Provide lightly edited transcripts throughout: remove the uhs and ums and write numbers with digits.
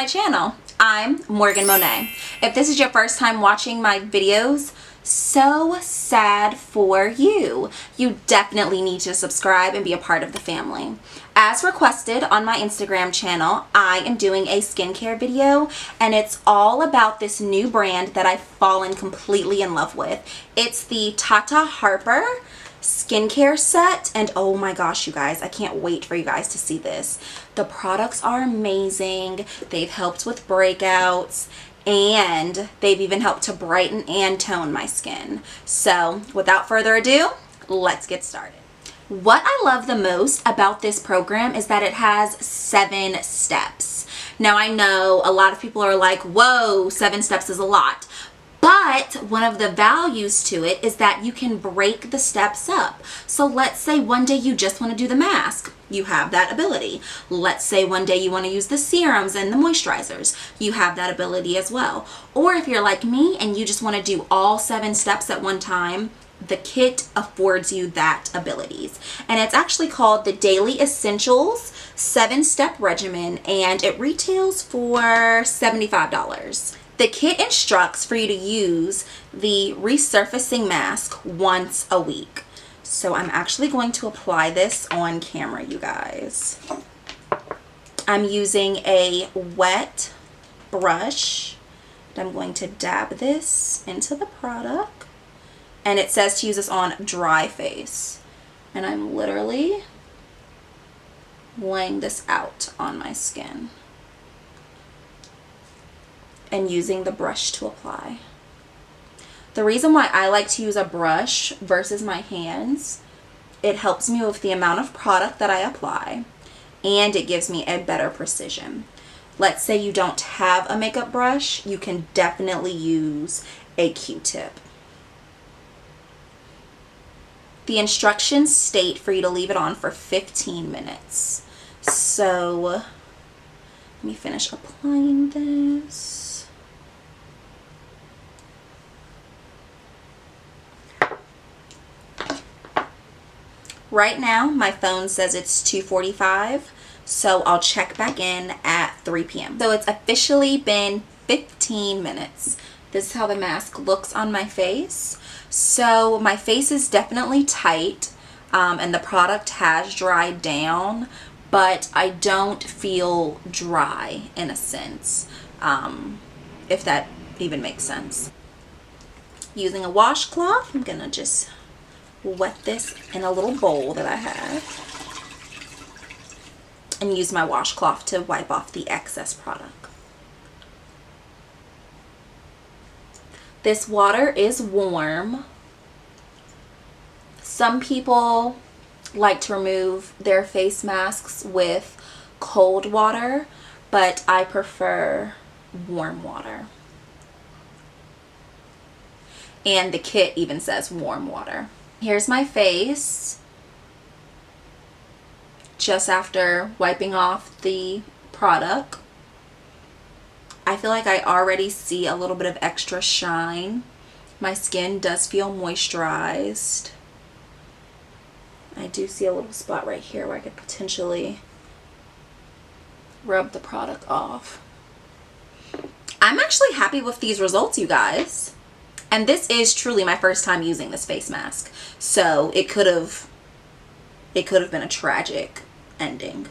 my channel. I'm Morgan Monet. If this is your first time watching my videos, so sad for you. You definitely need to subscribe and be a part of the family. As requested on my Instagram channel, I am doing a skincare video, and it's all about this new brand that I've fallen completely in love with. It's the Tata Harper skincare set, and oh my gosh, you guys, I can't wait for you guys to see this. The products are amazing. They've helped with breakouts, and they've even helped to brighten and tone my skin. So without further ado, let's get started. What I love the most about this program is that it has 7 steps. Now I know a lot of people are like, whoa, 7 steps is a lot. But one of the values to it is that you can break the steps up. So let's say one day you just want to do the mask. You have that ability. Let's say one day you want to use the serums and the moisturizers. You have that ability as well. Or if you're like me and you just want to do all 7 steps at one time, the kit affords you that abilities. And it's actually called the Daily Essentials 7-Step Regimen, and it retails for $75. The kit instructs for you to use the Resurfacing Mask once a week. So I'm actually going to apply this on camera, you guys. I'm using a wet brush. I'm going to dab this into the product. And it says to use this on dry face. And I'm literally laying this out on my skin and using the brush to apply. The reason why I like to use a brush versus my hands, it helps me with the amount of product that I apply, and it gives me a better precision. Let's say you don't have a makeup brush, you can definitely use a Q-tip. The instructions state for you to leave it on for 15 minutes. So let me finish applying this. Right now, my phone says it's 2:45, so I'll check back in at 3 p.m. So it's officially been 15 minutes. This is how the mask looks on my face. So my face is definitely tight, and the product has dried down, but I don't feel dry in a sense, if that even makes sense. Using a washcloth, I'm gonna just wet this in a little bowl that I have and use my washcloth to wipe off the excess product. This water is warm. Some people like to remove their face masks with cold water, but I prefer warm water. And the kit even says warm water. Here's my face just after wiping off the product. I feel like I already see a little bit of extra shine. My skin does feel moisturized. I do see a little spot right here where I could potentially rub the product off. I'm actually happy with these results, you guys. And this is truly my first time using this face mask. So it could have been a tragic ending.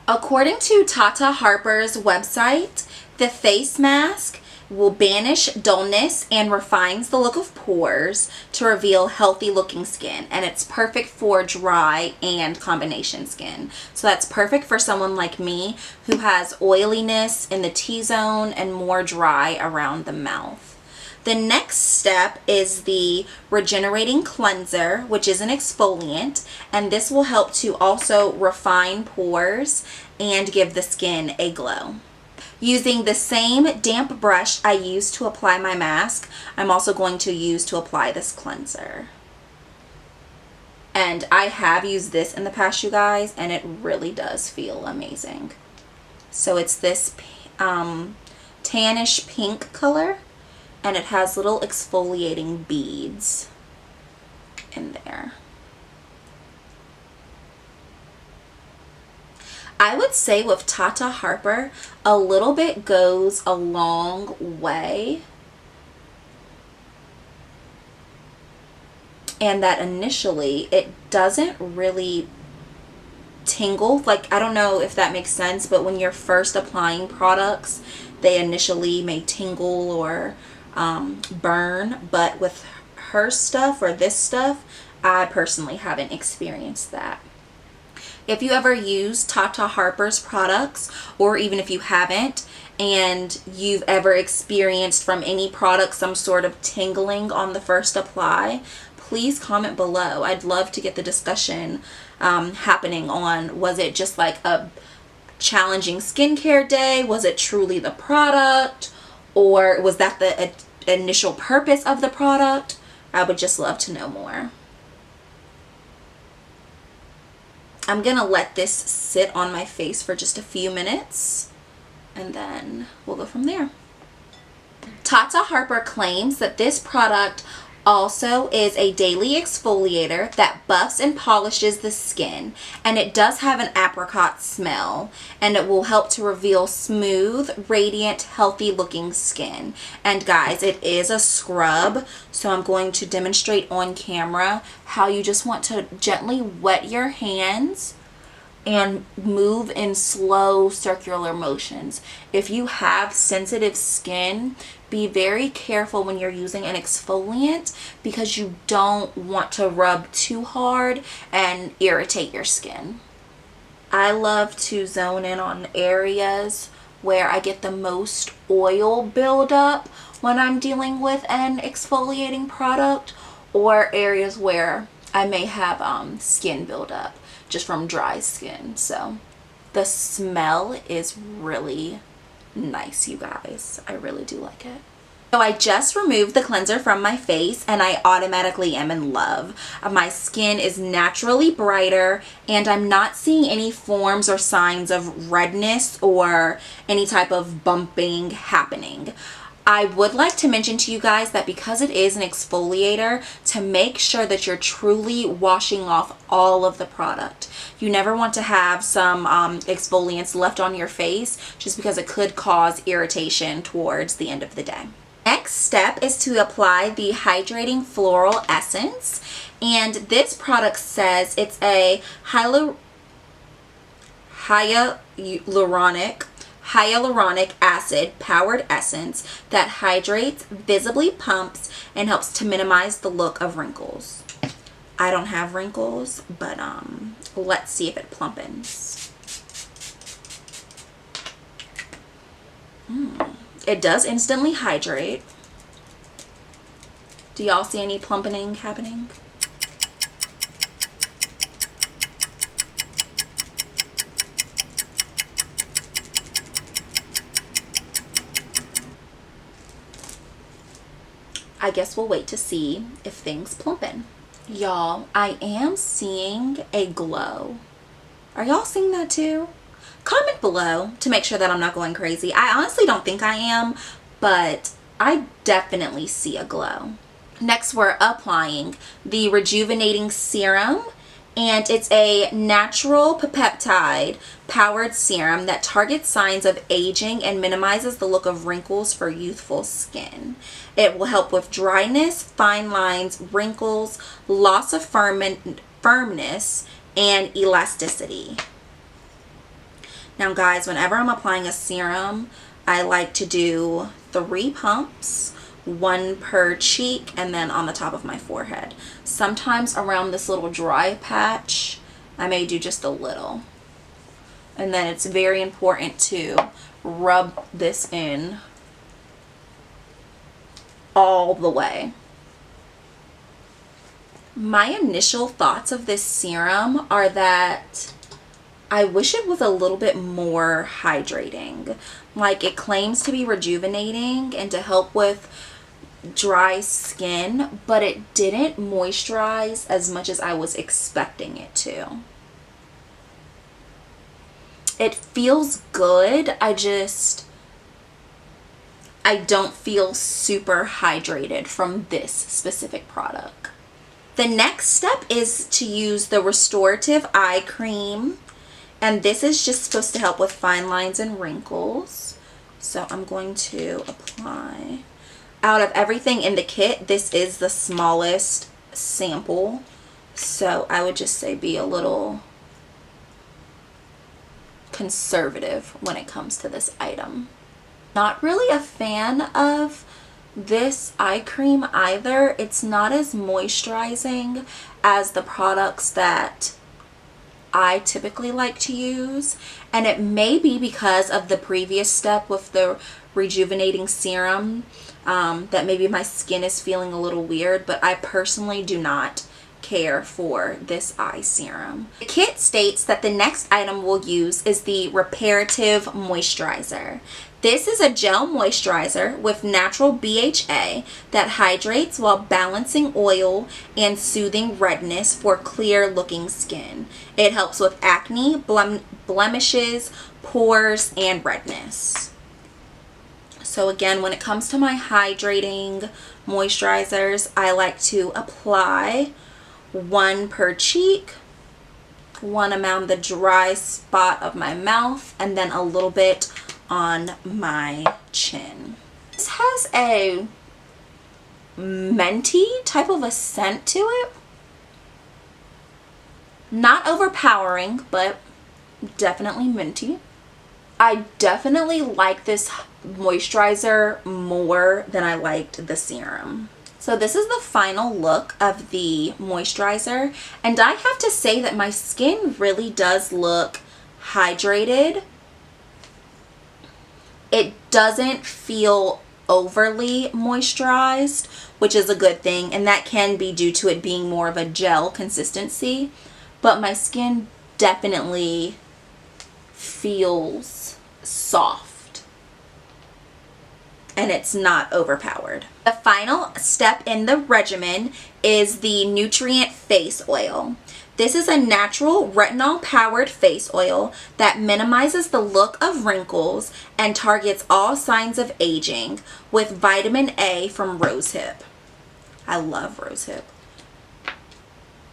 According to Tata Harper's website, the face mask will banish dullness and refines the look of pores to reveal healthy looking skin, and it's perfect for dry and combination skin. So that's perfect for someone like me who has oiliness in the T-zone and more dry around the mouth. The next step is the Regenerating Cleanser, which is an exfoliant, and this will help to also refine pores and give the skin a glow. Using the same damp brush I used to apply my mask, I'm also going to use to apply this cleanser. And I have used this in the past, you guys, and it really does feel amazing. So it's this tannish pink color, and it has little exfoliating beads in there. I would say with Tata Harper, a little bit goes a long way. And that initially it doesn't really tingle. Like, I don't know if that makes sense, but when you're first applying products, they initially may tingle or burn. But with her stuff or this stuff, I personally haven't experienced that. If you ever use Tata Harper's products, or even if you haven't, and you've ever experienced from any product some sort of tingling on the first apply, please comment below. I'd love to get the discussion happening on, was it just like a challenging skincare day? Was it truly the product? Or was that the initial purpose of the product? I would just love to know more. I'm gonna let this sit on my face for just a few minutes and then we'll go from there. Tata Harper claims that this product also is a daily exfoliator that buffs and polishes the skin, and it does have an apricot smell, and it will help to reveal smooth, radiant, healthy looking skin. And guys, it is a scrub, so I'm going to demonstrate on camera how you just want to gently wet your hands and move in slow circular motions. If you have sensitive skin, be very careful when you're using an exfoliant, because you don't want to rub too hard and irritate your skin. I love to zone in on areas where I get the most oil buildup when I'm dealing with an exfoliating product, or areas where I may have skin buildup just from dry skin. So the smell is really nice, you guys. I really do like it. So I just removed the cleanser from my face and I automatically am in love. My skin is naturally brighter and I'm not seeing any forms or signs of redness or any type of bumping happening. I would like to mention to you guys that because it is an exfoliator, to make sure that you're truly washing off all of the product. You never want to have some exfoliants left on your face just because it could cause irritation towards the end of the day. Next step is to apply the Hydrating Floral Essence, and this product says it's a hyaluronic acid powered essence that hydrates, visibly pumps, and helps to minimize the look of wrinkles. I don't have wrinkles, but let's see if it plumpens. It does instantly hydrate. Do y'all see any plumping happening? I guess we'll wait to see if things plumpen. Y'all, I am seeing a glow. Are y'all seeing that too? Comment below to make sure that I'm not going crazy. I honestly don't think I am, but I definitely see a glow. Next, we're applying the Rejuvenating Serum, and it's a natural peptide powered serum that targets signs of aging and minimizes the look of wrinkles for youthful skin. It will help with dryness, fine lines, wrinkles, loss of firmness, and elasticity. Now guys, whenever I'm applying a serum, I like to do 3 pumps, 1 per cheek, and then on the top of my forehead. Sometimes around this little dry patch, I may do just a little. And then it's very important to rub this in all the way. My initial thoughts of this serum are that I wish it was a little bit more hydrating. Like, it claims to be rejuvenating and to help with dry skin, but it didn't moisturize as much as I was expecting it to. It feels good, I don't feel super hydrated from this specific product. The next step is to use the Restorative Eye Cream, And this is just supposed to help with fine lines and wrinkles. So I'm going to apply. Out of everything in the kit, this is the smallest sample. So I would just say be a little conservative when it comes to this item. Not really a fan of this eye cream either. It's not as moisturizing as the products that I typically like to use, and it may be because of the previous step with the Rejuvenating Serum that maybe my skin is feeling a little weird, but I personally do not care for this eye serum. The kit states that the next item we'll use is the Reparative Moisturizer. This is a gel moisturizer with natural BHA that hydrates while balancing oil and soothing redness for clear looking skin. It helps with acne, blemishes, pores, and redness. So again, when it comes to my hydrating moisturizers, I like to apply one per cheek, one around the dry spot of my mouth, and then a little bit on my chin. This has a minty type of a scent to it. Not overpowering, but definitely minty. I definitely like this moisturizer more than I liked the serum. So this is the final look of the moisturizer, and I have to say that my skin really does look hydrated. It doesn't feel overly moisturized, which is a good thing, and that can be due to it being more of a gel consistency, but my skin definitely feels soft and it's not overpowered. The final step in the regimen is the Nutrient Face Oil. This is a natural retinol-powered face oil that minimizes the look of wrinkles and targets all signs of aging with vitamin A from rosehip. I love rosehip.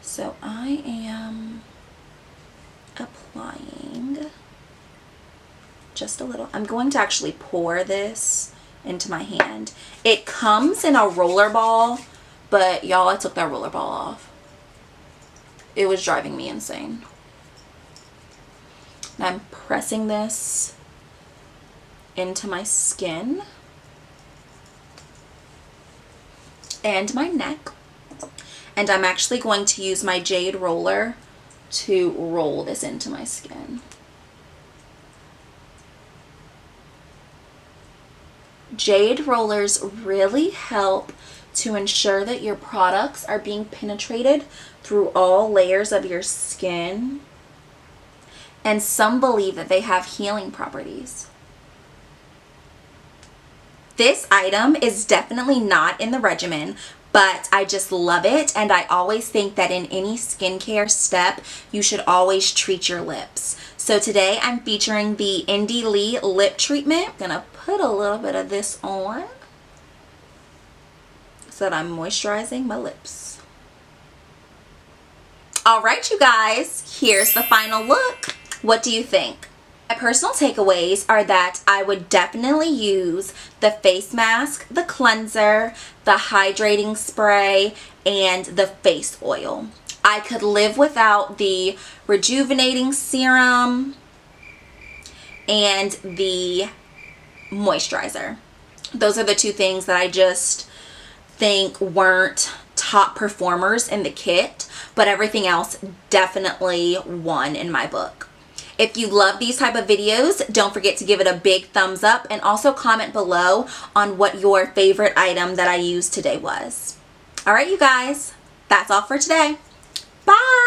So I am applying just a little. I'm going to actually pour this into my hand. It comes in a roller ball, but y'all, I took that roller ball off. It was driving me insane. And I'm pressing this into my skin and my neck. And I'm actually going to use my jade roller to roll this into my skin. Jade rollers really help to ensure that your products are being penetrated through all layers of your skin, and some believe that they have healing properties. This item is definitely not in the regimen, but I just love it, and I always think that in any skincare step, you should always treat your lips. So today I'm featuring the Indie Lee Lip Treatment. I'm gonna put a little bit of this on so that I'm moisturizing my lips. All right, you guys, here's the final look. What do you think? My personal takeaways are that I would definitely use the face mask, the cleanser, the hydrating spray, and the face oil. I could live without the rejuvenating serum and the moisturizer. Those are the two things that I just think weren't top performers in the kit, but everything else definitely won in my book. If you love these type of videos, don't forget to give it a big thumbs up, and also comment below on what your favorite item that I used today was. All right, you guys, that's all for today. Bye!